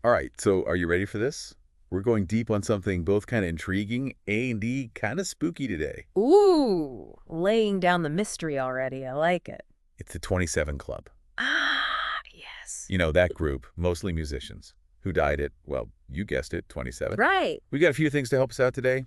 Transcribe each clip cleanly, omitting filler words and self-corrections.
All right, so are you ready for this? We're going deep on something both kind of intriguing and kind of spooky today. Ooh, laying down the mystery already. I like it. It's the 27 Club. Ah, yes. You know, that group, mostly musicians, who died at, well, you guessed it, 27. Right. We got a few things to help us out today.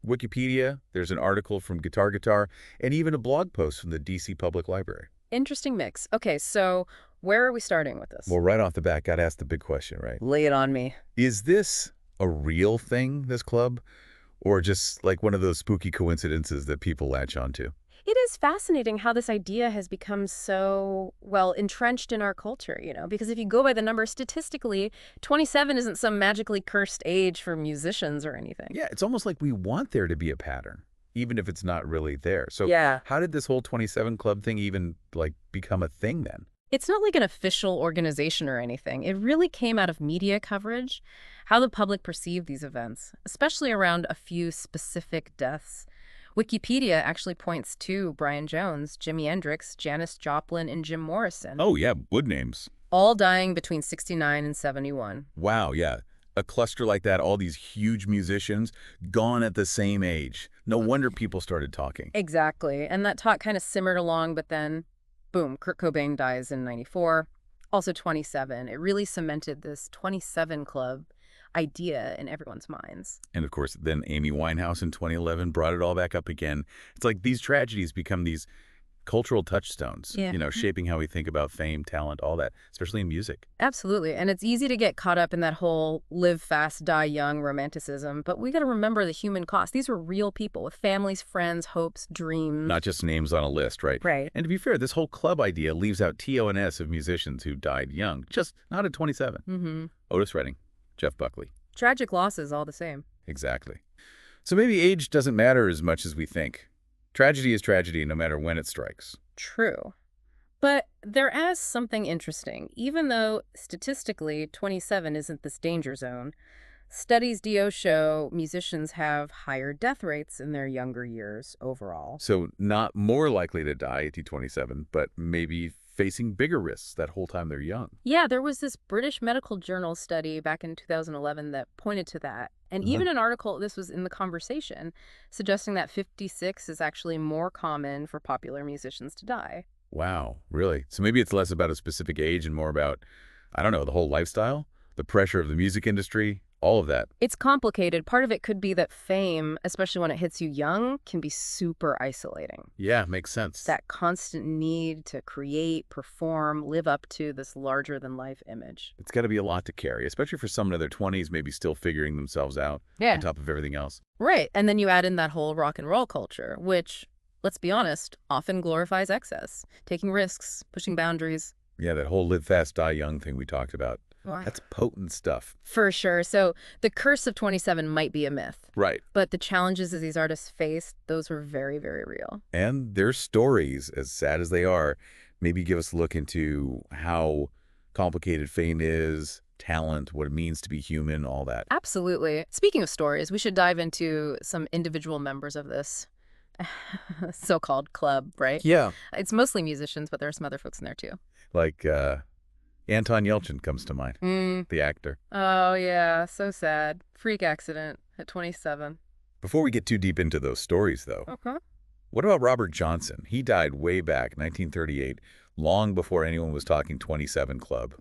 Wikipedia, there's an article from Guitar Guitar, and even a blog post from the DC Public Library. Interesting mix. Okay, so where are we starting with this? Well, right off the bat, got to ask the big question, right? Lay it on me. Is this a real thing, this club, or just like one of those spooky coincidences that people latch onto? It is fascinating how this idea has become so, well, entrenched in our culture, because if you go by the number statistically, 27 isn't some magically cursed age for musicians or anything. Yeah, it's almost like we want there to be a pattern, even if it's not really there. So Yeah. how did this whole 27 Club thing even, like, become a thing then? It's not like an official organization or anything. It really came out of media coverage, how the public perceived these events, especially around a few specific deaths. Wikipedia actually points to Brian Jones, Jimi Hendrix, Janis Joplin, and Jim Morrison, Oh, yeah, wood names. all dying between 69 and 71. Wow, yeah. A cluster like that, all these huge musicians, gone at the same age. No wonder people started talking. Exactly. And that talk kind of simmered along, but then, boom, Kurt Cobain dies in 94. Also 27. It really cemented this 27 Club idea in everyone's minds. And of course, then Amy Winehouse in 2011 brought it all back up again. It's like these tragedies become these cultural touchstones, Yeah. shaping how we think about fame, talent, all that, especially in music. Absolutely. And it's easy to get caught up in that whole live fast, die young romanticism. But we got to remember the human cost. These were real people with families, friends, hopes, dreams. Not just names on a list, right? Right. And to be fair, this whole club idea leaves out TONS of musicians who died young, just not at 27. Mm-hmm. Otis Redding, Jeff Buckley. Tragic losses all the same. Exactly. So maybe age doesn't matter as much as we think. Tragedy is tragedy no matter when it strikes. True. But there is something interesting. Even though statistically 27 isn't this danger zone, studies do show musicians have higher death rates in their younger years overall. So not more likely to die at 27, but maybe facing bigger risks that whole time they're young. Yeah, there was this British Medical Journal study back in 2011 that pointed to that. And Uh-huh. even an article, this was in the conversation, suggesting that 56 is actually more common for popular musicians to die. Wow, really? So maybe it's less about a specific age and more about, I don't know, the whole lifestyle, the pressure of the music industry, all of that. It's complicated. Part of it could be that fame, especially when it hits you young, can be super isolating. Yeah, makes sense. That constant need to create, perform, live up to this larger than life image. It's got to be a lot to carry, especially for someone in their 20s, maybe still figuring themselves out Yeah. on top of everything else. Right. And then you add in that whole rock and roll culture, which, let's be honest, often glorifies excess, taking risks, pushing boundaries. Yeah, that whole live fast, die young thing we talked about. That's potent stuff. For sure. So the curse of 27 might be a myth, Right. but the challenges that these artists faced, those were very, very real. And their stories, as sad as they are, maybe give us a look into how complicated fame is, talent, what it means to be human, all that. Absolutely. Speaking of stories, we should dive into some individual members of this so-called club, right? Yeah. It's mostly musicians, but there are some other folks in there too. Like Anton Yelchin comes to mind, the actor. Oh, yeah. So sad. Freak accident at 27. Before we get too deep into those stories, though, Okay. what about Robert Johnson? He died way back, 1938, long before anyone was talking 27 Club.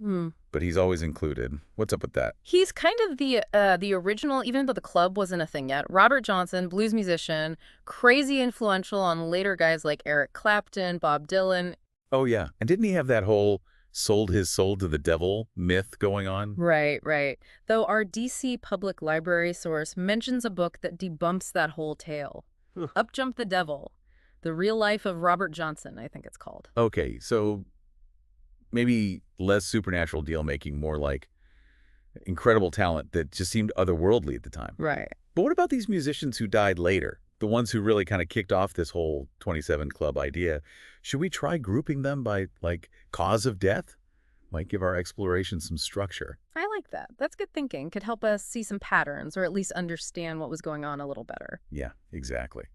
But he's always included. What's up with that? He's kind of the original, even though the club wasn't a thing yet. Robert Johnson, blues musician, crazy influential on later guys like Eric Clapton, Bob Dylan. Oh, yeah. And didn't he have that whole sold his soul to the devil myth going on? Right, right. Though our DC Public Library source mentions a book that debunks that whole tale. Ugh. Up Jumped the Devil, The Real Life of Robert Johnson, I think it's called. Okay, so maybe less supernatural deal making, more like incredible talent that just seemed otherworldly at the time. Right. But what about these musicians who died later? The ones who really kind of kicked off this whole 27 Club idea. Should we try grouping them by, like, cause of death? Might give our exploration some structure. I like that. That's good thinking. Could help us see some patterns or at least understand what was going on a little better. Yeah, exactly.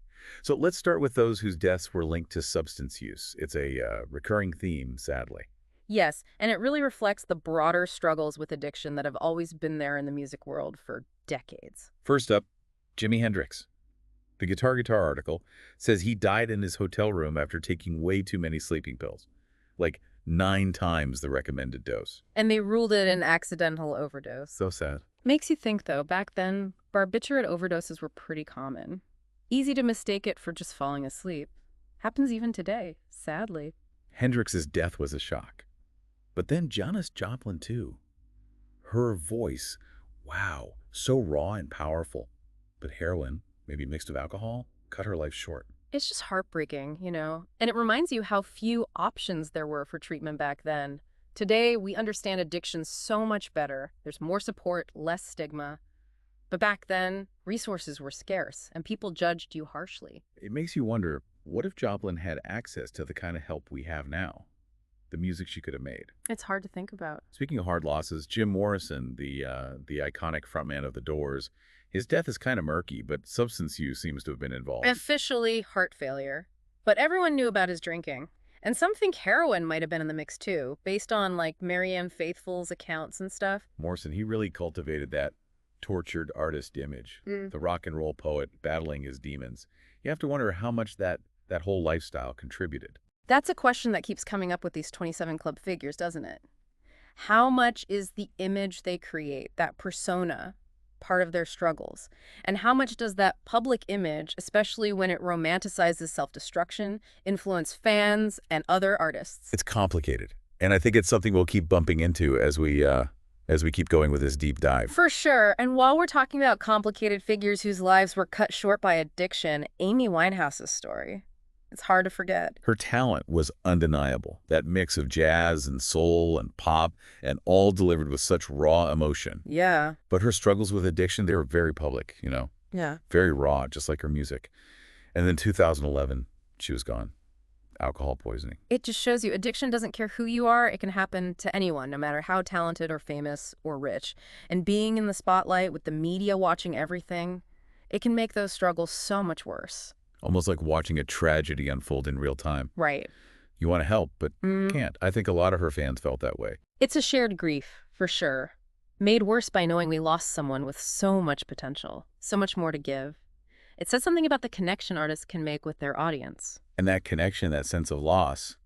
So let's start with those whose deaths were linked to substance use. It's a recurring theme, sadly. Yes, and it really reflects the broader struggles with addiction that have always been there in the music world for decades. First up, Jimi Hendrix. The Guitar article says he died in his hotel room after taking way too many sleeping pills, like 9 times the recommended dose. And they ruled it an accidental overdose. So sad. Makes you think, though, back then, barbiturate overdoses were pretty common. Easy to mistake it for just falling asleep. Happens even today, sadly. Hendrix's death was a shock. But then Janis Joplin, too. Her voice, wow, so raw and powerful. But heroin, maybe mixed with alcohol, cut her life short. It's just heartbreaking, And it reminds you how few options there were for treatment back then. Today, we understand addiction so much better. There's more support, less stigma. But back then, resources were scarce, and people judged you harshly. It makes you wonder, what if Joplin had access to the kind of help we have now? The music she could have made. It's hard to think about. Speaking of hard losses, Jim Morrison, the iconic frontman of The Doors, his death is kind of murky, but substance use seems to have been involved. Officially heart failure. But everyone knew about his drinking. And some think heroin might have been in the mix too, based on like Marianne Faithfull's accounts and stuff. Morrison, he really cultivated that tortured artist image, the rock and roll poet battling his demons. You have to wonder how much that whole lifestyle contributed. That's a question that keeps coming up with these 27 Club figures, doesn't it? How much is the image they create, that persona, part of their struggles? And how much does that public image, especially when it romanticizes self-destruction, influence fans and other artists? It's complicated, and I think it's something we'll keep bumping into as we keep going with this deep dive. For sure. And while we're talking about complicated figures whose lives were cut short by addiction, Amy Winehouse's story. It's hard to forget. Her talent was undeniable. That mix of jazz and soul and pop, and all delivered with such raw emotion. Yeah. But her struggles with addiction, they were very public, Yeah. very raw, just like her music. And then 2011, she was gone. Alcohol poisoning. It just shows you addiction doesn't care who you are. It can happen to anyone, no matter how talented or famous or rich. And being in the spotlight with the media watching everything, it can make those struggles so much worse. Almost like watching a tragedy unfold in real time. Right. You want to help, but can't. I think a lot of her fans felt that way. It's a shared grief, for sure. Made worse by knowing we lost someone with so much potential, so much more to give. It says something about the connection artists can make with their audience. And that connection, that sense of loss,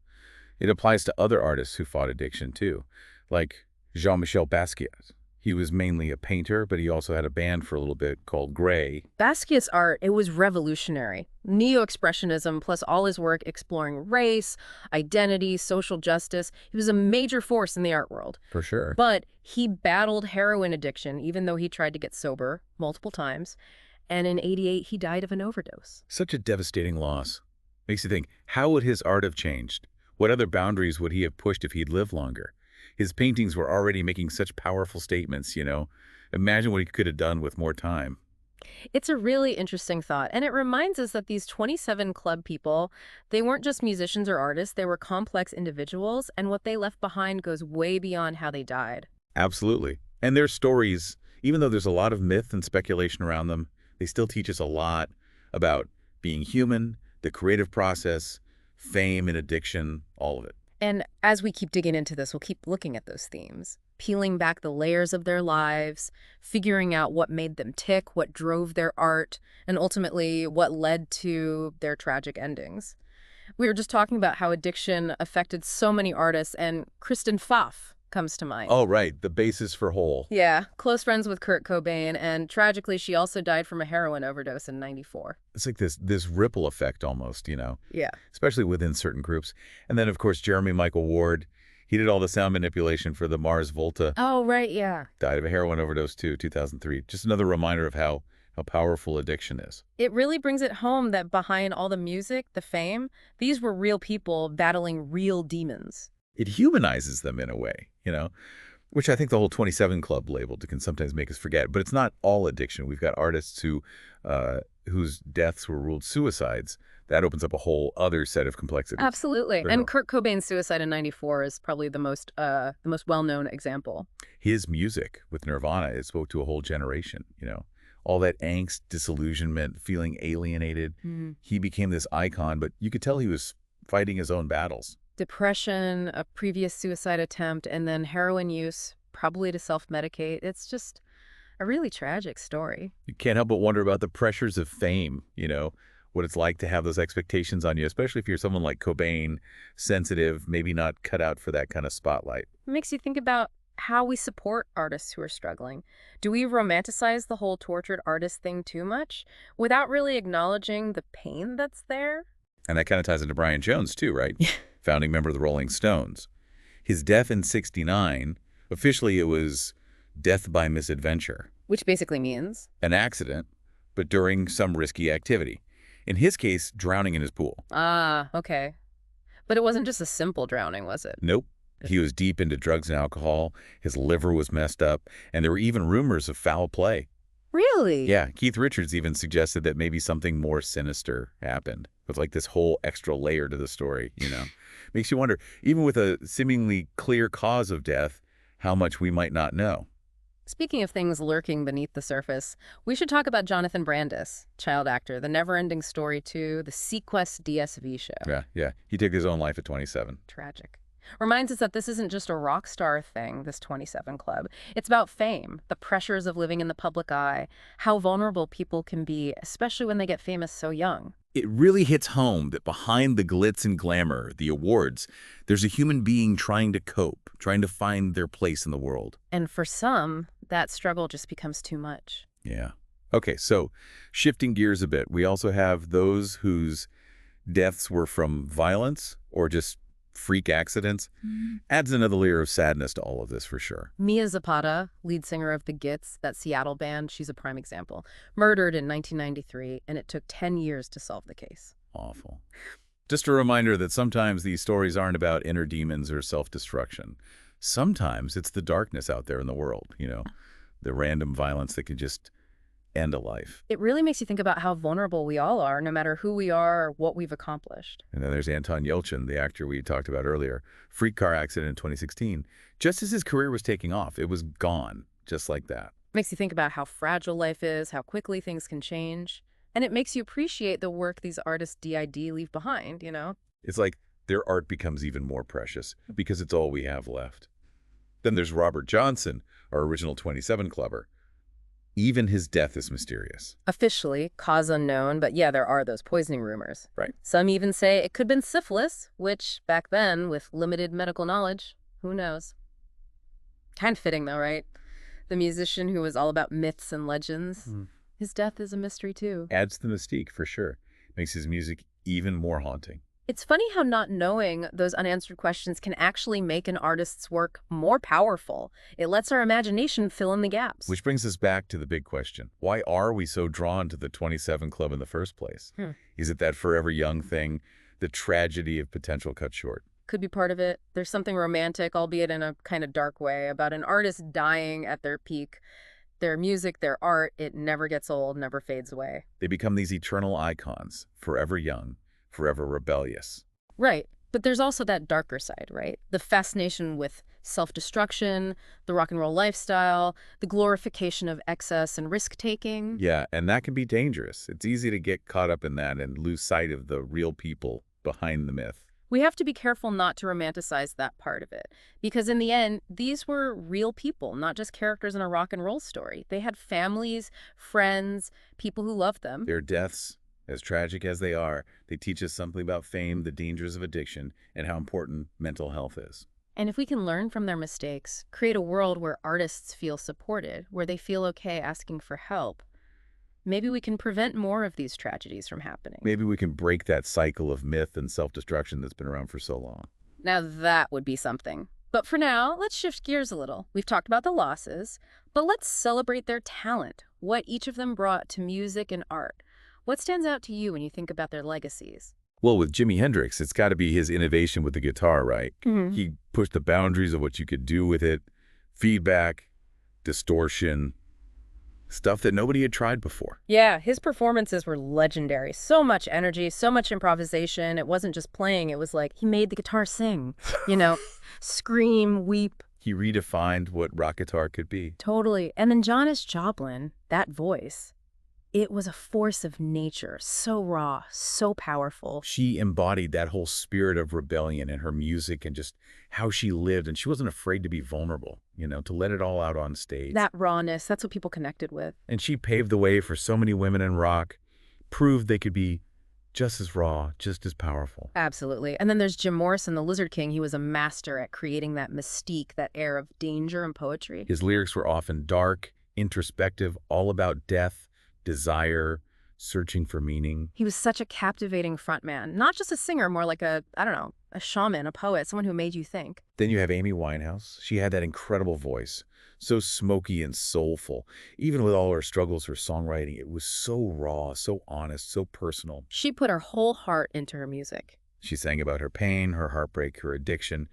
it applies to other artists who fought addiction too, like Jean-Michel Basquiat. He was mainly a painter, but he also had a band for a little bit called Grey. Basquiat's art, it was revolutionary. Neo-expressionism plus all his work exploring race, identity, social justice. He was a major force in the art world. For sure. But he battled heroin addiction, even though he tried to get sober multiple times. And in '88, he died of an overdose. Such a devastating loss. Makes you think, how would his art have changed? What other boundaries would he have pushed if he'd lived longer? His paintings were already making such powerful statements, Imagine what he could have done with more time. It's a really interesting thought, and it reminds us that these 27 Club people, they weren't just musicians or artists, they were complex individuals, and what they left behind goes way beyond how they died. Absolutely. And their stories, even though there's a lot of myth and speculation around them, they still teach us a lot about being human, the creative process, fame and addiction, all of it. And as we keep digging into this, we'll keep looking at those themes, peeling back the layers of their lives, figuring out what made them tick, what drove their art, and ultimately what led to their tragic endings. We were just talking about how addiction affected so many artists, and Kristen Pfaff comes to mind. Oh, right. The basis for Hole. Yeah, close friends with Kurt Cobain, and tragically, she also died from a heroin overdose in '94. It's like this ripple effect almost, Yeah. especially within certain groups. And then, of course, Jeremy Michael Ward, he did all the sound manipulation for the Mars Volta. Oh, right, yeah. Died of a heroin overdose, too, 2003. Just another reminder of how powerful addiction is. It really brings it home that behind all the music, the fame, these were real people battling real demons. It humanizes them in a way, which I think the whole 27 Club label can sometimes make us forget. But it's not all addiction. We've got artists whose deaths were ruled suicides. That opens up a whole other set of complexities. Absolutely. And Kurt Cobain's suicide in '94 is probably the most well-known example. His music with Nirvana, it spoke to a whole generation, all that angst, disillusionment, feeling alienated. He became this icon, but you could tell he was fighting his own battles. Depression, a previous suicide attempt, and then heroin use, probably to self-medicate. It's just a really tragic story. You can't help but wonder about the pressures of fame, what it's like to have those expectations on you, especially if you're someone like Cobain, sensitive, maybe not cut out for that kind of spotlight. It makes you think about how we support artists who are struggling. Do we romanticize the whole tortured artist thing too much without really acknowledging the pain that's there? And that kind of ties into Brian Jones, too, right? Founding member of the Rolling Stones. His death in '69, officially it was death by misadventure, Which basically means, an accident, but during some risky activity. In his case, drowning in his pool. okay. But it wasn't just a simple drowning, was it? Nope. He was deep into drugs and alcohol, his liver was messed up, and there were even rumors of foul play. Really? Yeah, Keith Richards even suggested that maybe something more sinister happened. With like this whole extra layer to the story. Makes you wonder, even with a seemingly clear cause of death, how much we might not know. Speaking of things lurking beneath the surface, we should talk about Jonathan Brandis, child actor, The Never-Ending Story 2, the Sequest DSV show. Yeah. He took his own life at 27. Tragic. Reminds us that this isn't just a rock star thing, this 27 Club. It's about fame, the pressures of living in the public eye, how vulnerable people can be, especially when they get famous so young. It really hits home that behind the glitz and glamour, the awards, there's a human being trying to cope, trying to find their place in the world. And for some, that struggle just becomes too much. Yeah. Okay, so shifting gears a bit, we also have those whose deaths were from violence or just freak accidents. Adds another layer of sadness to all of this for sure. Mia Zapata, lead singer of the Gits, that Seattle band, she's a prime example. Murdered in 1993, and it took 10 years to solve the case. Awful. Just a reminder that sometimes these stories aren't about inner demons or self-destruction. Sometimes it's the darkness out there in the world, the random violence that can just end a life. It really makes you think about how vulnerable we all are, no matter who we are or what we've accomplished. And then there's Anton Yelchin, the actor we talked about earlier. Freak car accident in 2016. Just as his career was taking off, it was gone, just like that. Makes you think about how fragile life is, how quickly things can change. And it makes you appreciate the work these artists DID leave behind, It's like their art becomes even more precious because it's all we have left. Then there's Robert Johnson, our original 27 Clubber. Even his death is mysterious. Officially, cause unknown, but yeah, there are those poisoning rumors. Right. Some even say it could have been syphilis, which, back then, with limited medical knowledge, who knows? Kind of fitting, though, right? The musician who was all about myths and legends. His death is a mystery, too. Adds to the mystique, for sure. Makes his music even more haunting. It's funny how not knowing those unanswered questions can actually make an artist's work more powerful. It lets our imagination fill in the gaps. Which brings us back to the big question. Why are we so drawn to the 27 Club in the first place? Is it that forever young thing, the tragedy of potential cut short? Could be part of it. There's something romantic, albeit in a kind of dark way, about an artist dying at their peak. Their music, their art, it never gets old, never fades away. They become these eternal icons, forever young, forever rebellious. Right. But there's also that darker side, right? The fascination with self-destruction, the rock and roll lifestyle, the glorification of excess and risk-taking. Yeah, and that can be dangerous. It's easy to get caught up in that and lose sight of the real people behind the myth. We have to be careful not to romanticize that part of it. Because in the end, these were real people, not just characters in a rock and roll story. They had families, friends, people who loved them. Their deaths, as tragic as they are, they teach us something about fame, the dangers of addiction, and how important mental health is. And if we can learn from their mistakes, create a world where artists feel supported, where they feel okay asking for help, maybe we can prevent more of these tragedies from happening. Maybe we can break that cycle of myth and self-destruction that's been around for so long. Now that would be something. But for now, let's shift gears a little. We've talked about the losses, but let's celebrate their talent, what each of them brought to music and art. What stands out to you when you think about their legacies? Well, with Jimi Hendrix, it's got to be his innovation with the guitar, right? He pushed the boundaries of what you could do with it, feedback, distortion, stuff that nobody had tried before. Yeah, his performances were legendary. So much energy, so much improvisation. It wasn't just playing. It was like he made the guitar sing, scream, weep. He redefined what rock guitar could be. Totally. And then Janis Joplin, that voice. It was a force of nature, so raw, so powerful. She embodied that whole spirit of rebellion in her music and just how she lived, and she wasn't afraid to be vulnerable, to let it all out on stage. That rawness, that's what people connected with. And she paved the way for so many women in rock, proved they could be just as raw, just as powerful. Absolutely. And then there's Jim Morrison, the Lizard King. He was a master at creating that mystique, that air of danger and poetry. His lyrics were often dark, introspective, all about death, desire, searching for meaning. He was such a captivating frontman, not just a singer, more like a, I don't know, a shaman, a poet, someone who made you think. Then you have Amy Winehouse. She had that incredible voice, so smoky and soulful. Even with all her struggles, her songwriting, it was so raw, so honest, so personal. She put her whole heart into her music. She sang about her pain, her heartbreak, her addiction,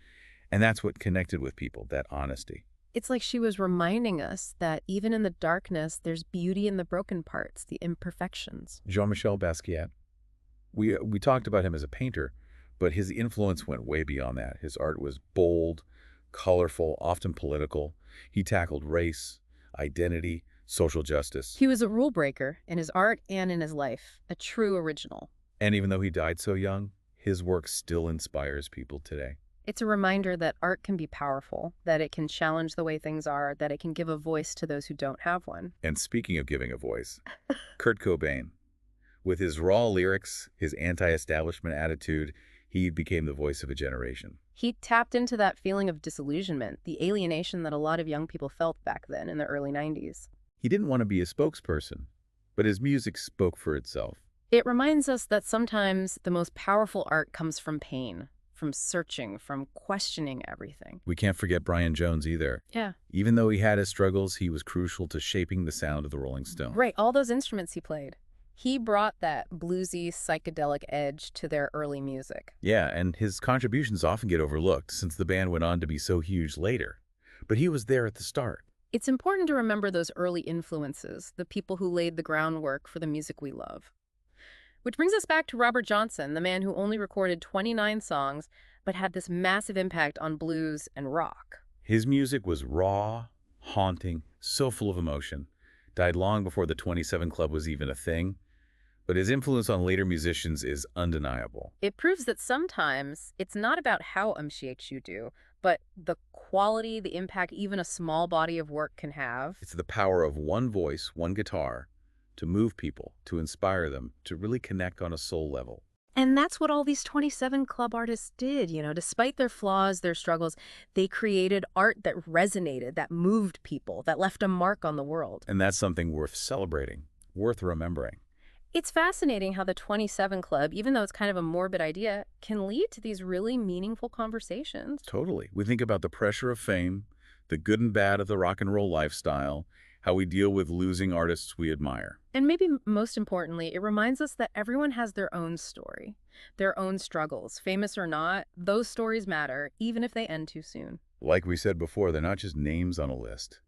and that's what connected with people, that honesty. It's like she was reminding us that even in the darkness, there's beauty in the broken parts, the imperfections. Jean-Michel Basquiat. We talked about him as a painter, but his influence went way beyond that. His art was bold, colorful, often political. He tackled race, identity, social justice. He was a rule breaker in his art and in his life, a true original. And even though he died so young, his work still inspires people today. It's a reminder that art can be powerful, that it can challenge the way things are, that it can give a voice to those who don't have one. And speaking of giving a voice, Kurt Cobain. With his raw lyrics, his anti-establishment attitude, he became the voice of a generation. He tapped into that feeling of disillusionment, the alienation that a lot of young people felt back then in the early 90s. He didn't want to be a spokesperson, but his music spoke for itself. It reminds us that sometimes the most powerful art comes from pain, from searching, from questioning everything. We can't forget Brian Jones either. Yeah. Even though he had his struggles, he was crucial to shaping the sound of the Rolling Stones. Right, all those instruments he played. He brought that bluesy, psychedelic edge to their early music. Yeah, and his contributions often get overlooked since the band went on to be so huge later. But he was there at the start. It's important to remember those early influences, the people who laid the groundwork for the music we love. Which brings us back to Robert Johnson, the man who only recorded 29 songs, but had this massive impact on blues and rock. His music was raw, haunting, so full of emotion. Died long before the 27 Club was even a thing. But his influence on later musicians is undeniable. It proves that sometimes it's not about how much you do, but the quality, the impact even a small body of work can have. It's the power of one voice, one guitar, to move people, to inspire them, to really connect on a soul level. And that's what all these 27 Club artists did, despite their flaws, their struggles, they created art that resonated, that moved people, that left a mark on the world. And that's something worth celebrating, worth remembering. It's fascinating how the 27 Club, even though it's kind of a morbid idea, can lead to these really meaningful conversations. Totally. We think about the pressure of fame, the good and bad of the rock and roll lifestyle, how we deal with losing artists we admire. And maybe most importantly, it reminds us that everyone has their own story, their own struggles. Famous or not, those stories matter, even if they end too soon. Like we said before, they're not just names on a list.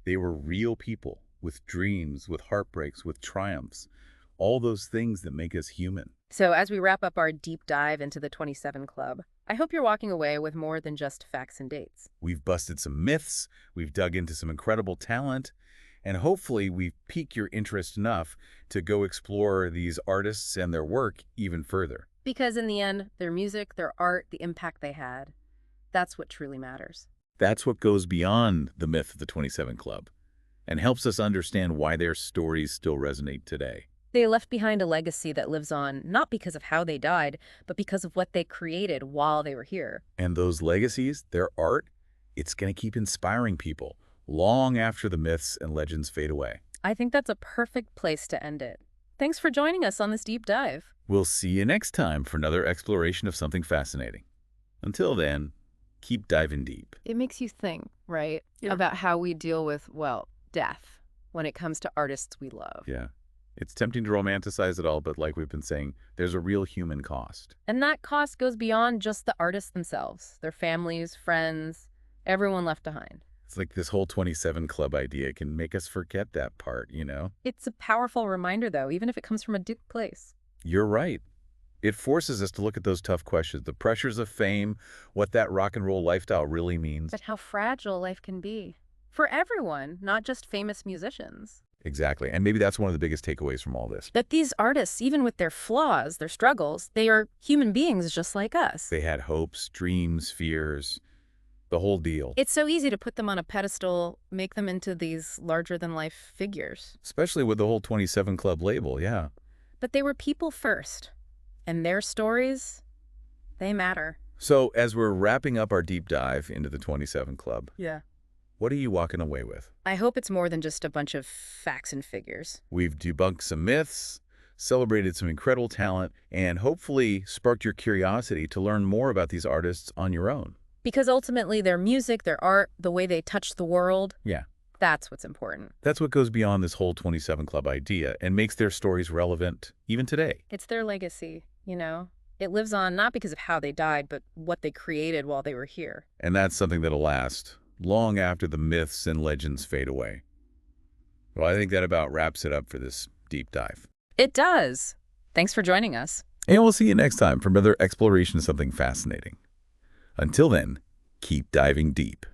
They were real people with dreams, with heartbreaks, with triumphs, all those things that make us human. So as we wrap up our deep dive into the 27 Club, I hope you're walking away with more than just facts and dates. We've busted some myths, we've dug into some incredible talent, and hopefully we've piqued your interest enough to go explore these artists and their work even further. Because in the end, their music, their art, the impact they had, that's what truly matters. That's what goes beyond the myth of the 27 Club and helps us understand why their stories still resonate today. They left behind a legacy that lives on, not because of how they died, but because of what they created while they were here. And those legacies, their art, it's going to keep inspiring people long after the myths and legends fade away. I think that's a perfect place to end it. Thanks for joining us on this deep dive. We'll see you next time for another exploration of something fascinating. Until then, keep diving deep. It makes you think, right, Yeah. about how we deal with, well, death when it comes to artists we love. Yeah. It's tempting to romanticize it all, but like we've been saying, there's a real human cost. And that cost goes beyond just the artists themselves, their families, friends, everyone left behind. It's like this whole 27 Club idea can make us forget that part, It's a powerful reminder, though, even if it comes from a deep place. You're right. It forces us to look at those tough questions, the pressures of fame, what that rock and roll lifestyle really means. But how fragile life can be. For everyone, not just famous musicians. Exactly. And maybe that's one of the biggest takeaways from all this. That these artists, even with their flaws, their struggles, they are human beings just like us. They had hopes, dreams, fears, the whole deal. It's so easy to put them on a pedestal, make them into these larger-than-life figures. Especially with the whole 27 Club label, yeah. But they were people first, and their stories, they matter. So as we're wrapping up our deep dive into the 27 Club, Yeah. what are you walking away with? I hope it's more than just a bunch of facts and figures. We've debunked some myths, celebrated some incredible talent, and hopefully sparked your curiosity to learn more about these artists on your own. Because ultimately, their music, their art, the way they touch the world, Yeah. that's what's important. That's what goes beyond this whole 27 Club idea and makes their stories relevant even today. It's their legacy, you know? It lives on not because of how they died, but what they created while they were here. And that's something that'll last long after the myths and legends fade away. Well, I think that about wraps it up for this deep dive. It does. Thanks for joining us. And we'll see you next time for another exploration of something fascinating. Until then, keep diving deep.